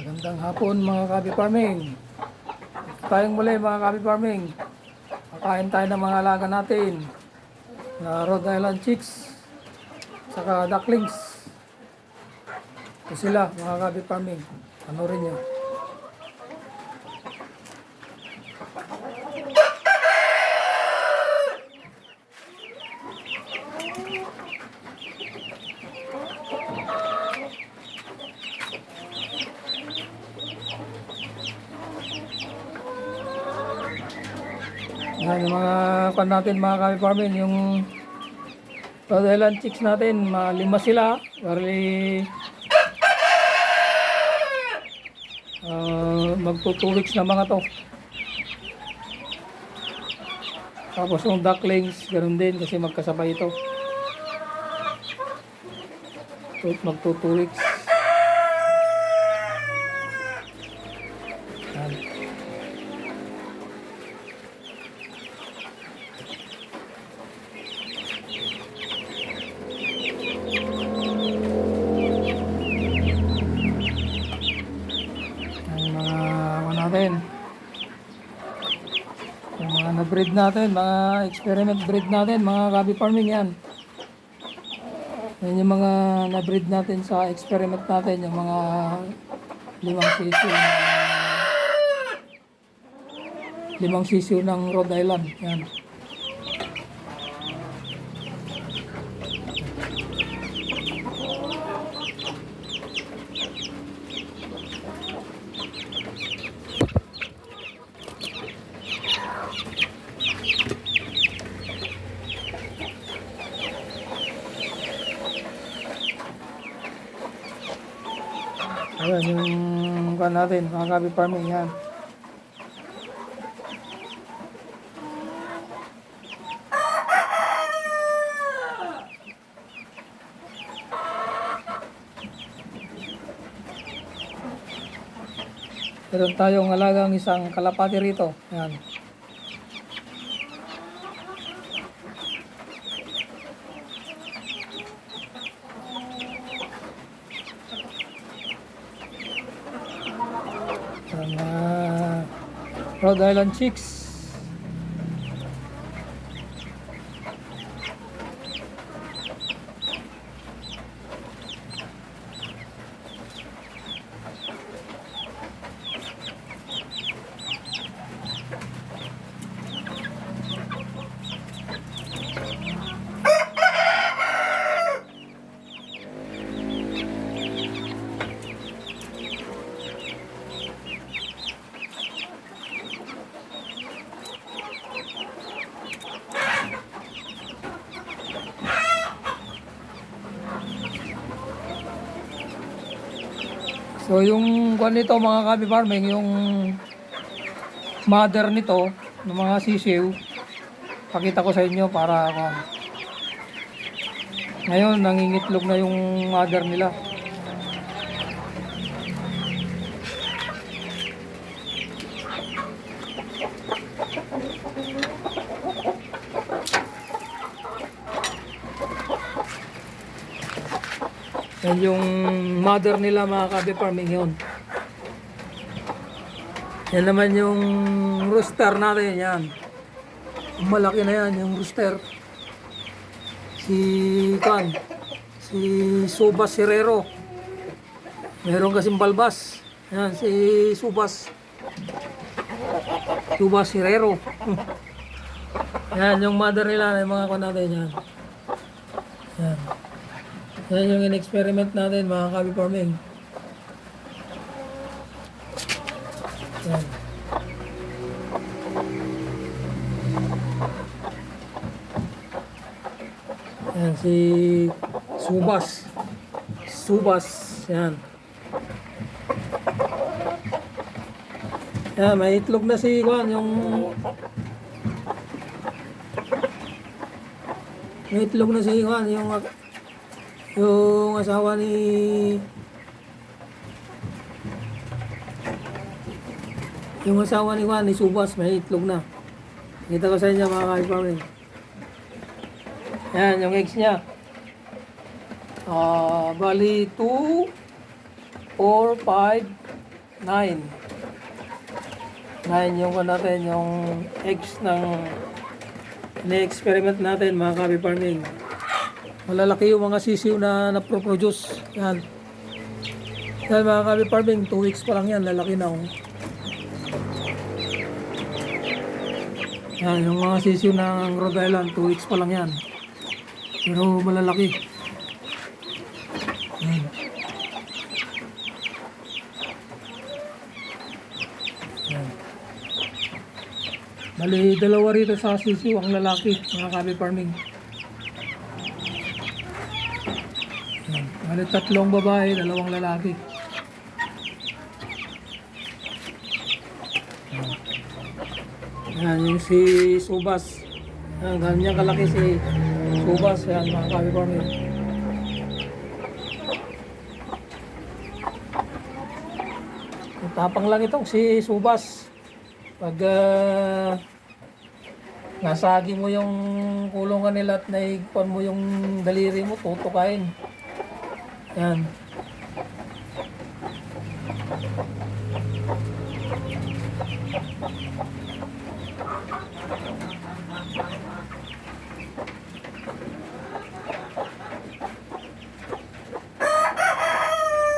Magandang hapon mga Kabi Farming. Tayong muli mga Kabi Farming. Kakain tayo ng mga alaga natin na Rhode Island Chicks saka ducklings. Ito sila mga Kabi Farming. Ano rin nyo. Yan yung mga kwan natin mga Kabi Farming, yung Rhode Island Chicks natin, 5 sila. Bali magto 2 weeks na mga to. Tapos yung ducklings, ganoon din kasi magkasabay ito. Magto 2 weeks. Yan. Yung mga na-breed natin, mga experiment breed natin, mga Kabi Farming yan. Yan yung mga na-breed natin sa experiment natin, yung mga 5 sisiw. 5 sisiw ng Rhode Island. Yan. Ayan yung kan natin, mga Kabi Farming yan. Meron tayong alagang isang kalapati rito. Yan. Rhode Island Chicks. So yung kwan nito mga Kabi Farming, yung mother nito ng mga sisiw, pakita ko sa inyo para ngayon nangingitlog na yung mother nila. Yan yung mother nila mga Kabi Farming yun. Yan naman yung rooster natin yan. Malaki na yan yung rooster. Si Subas Herrero. Meron kasing balbas. Yan si Subas Herrero. Yan yung mother nila, yung mga natin yan. Yan. Yan yung in-experiment natin mga Kabi Farming. Yan. Yan si Subas. Yan. Yan, may itlog na si Juan, may itlog na si Juan, yung asawa ni Juan, ni Subas, may itlog na. Kita ko sa inyo mga Kabi Farming. Yan yung eggs niya. Bali 2, 4, 5, 9. 9 yung natin, yung eggs ng ni-experiment natin mga Kabi Farming. Malalaki yung mga sisiw na naproproduce. Yan. Yan mga Kabi Farming, 2 weeks pa lang yan, lalaki na. Oh. Yan, yung mga sisiw ng Rhode Island, 2 weeks pa lang yan. Pero malalaki. Yan. Yan. Bali, dalawa rito sa sisiw ang lalaki, mga Kabi Farming. Yan. Bali, 3 babae, 2 lalaki. Yan, yung si Subas. Yan, ganyan kalaki si Subas. Yan, mga Kabi Farming. Tapang lang itong si Subas. Pag nasagi mo yung kulungan nila at naigpan mo yung daliri mo, tutukain. Yan.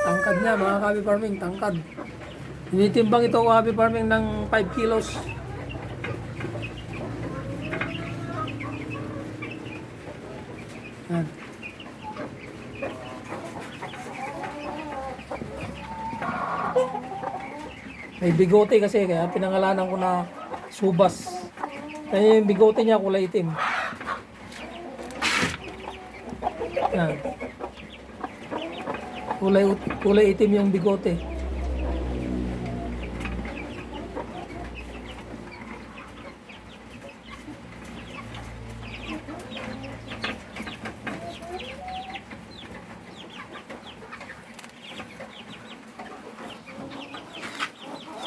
Tangkad niya mga Kabi Farming, tangkad. Tinitimbang ito Kabi Farming ng 5 kilos. Yan. May bigote kasi kaya pinangalanan ko na Subas. Kaya yung bigote niya kulay itim. Yan. Kulay itim yung bigote.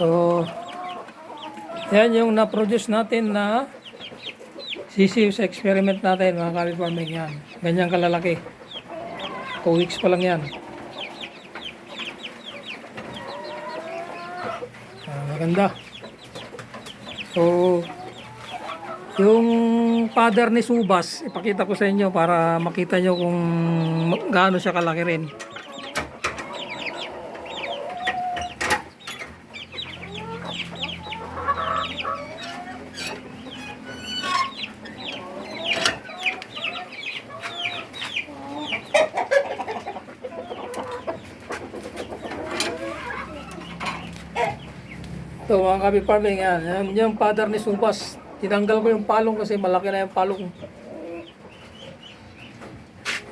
So, yan yung na-produce natin na sisiw sa experiment natin mga Kabi Farming. Yan. Ganyan kalalaki. 2 weeks pa lang yan. Maganda. So, yung father ni Subas, ipakita ko sa inyo para makita nyo kung gaano siya kalaki rin. So mga Kabi Farming, yan yung father ni Subas. Tinanggal ko yung palong kasi malaki na yung palong.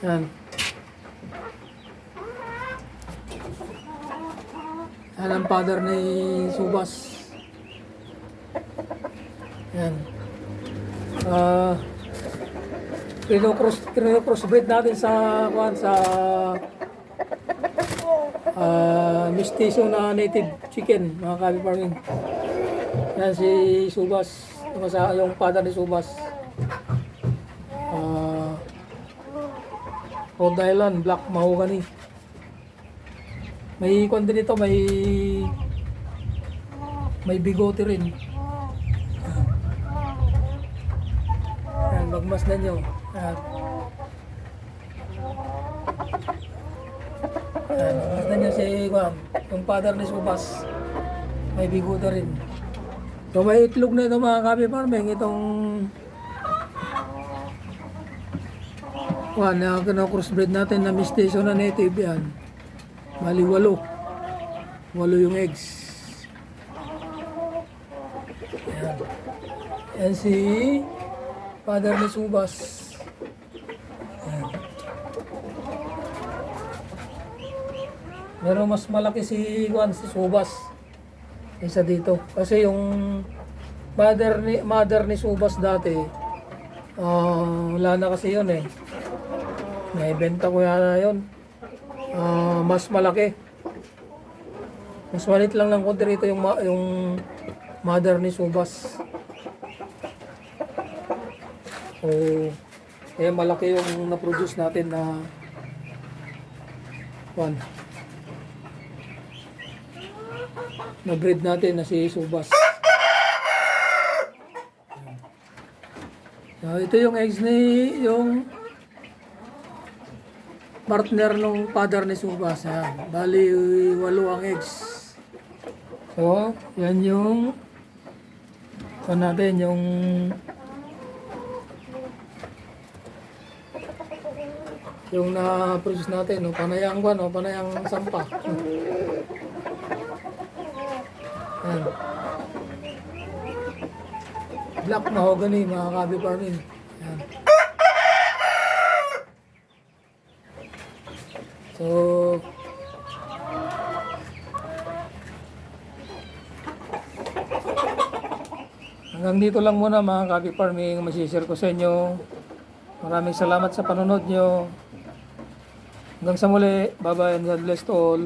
Yan. Yan ang father ni Subas. Yan. Crossbreed natin sa mestizo na native chicken mga Kabi Farming. Yan si Subas, yung father ni Subas. Rhode Island Black Mahogany. May konti dito, may bigote rin. Yan, magmasdan nyo. Yan. Magmasdan nyo si yung father ni Subas. May bigote rin. So may itlog na ito mga Kabi Farming. Itong na crossbreed natin na mestizo na native yan. Bali 8 yung eggs. Yan. Yan si father ni Subas. Yan. Pero mas malaki si Subas isa dito. Kasi yung mother ni Subas dati, wala na kasi yun eh. Naibenta ko yata yun. Mas malaki. Mas malit lang ng konti rito yung mother ni Subas. So, kaya malaki yung na-produce natin na na breed natin na si Subas. So, ito yung eggs yung partner ng father ni Subas. Ayan. Bali, 8 ang eggs. So, yan yung natin, yung na-produce natin, no? Panayang kwan, no? Panayang sampa. Ayan. Black mahogany, mga kabi farming. Ayan. So, hanggang dito lang muna mga kabi farming, masishare ko sa inyo. Maraming salamat sa panonood nyo. Hanggang sa muli, bye bye and God bless to all.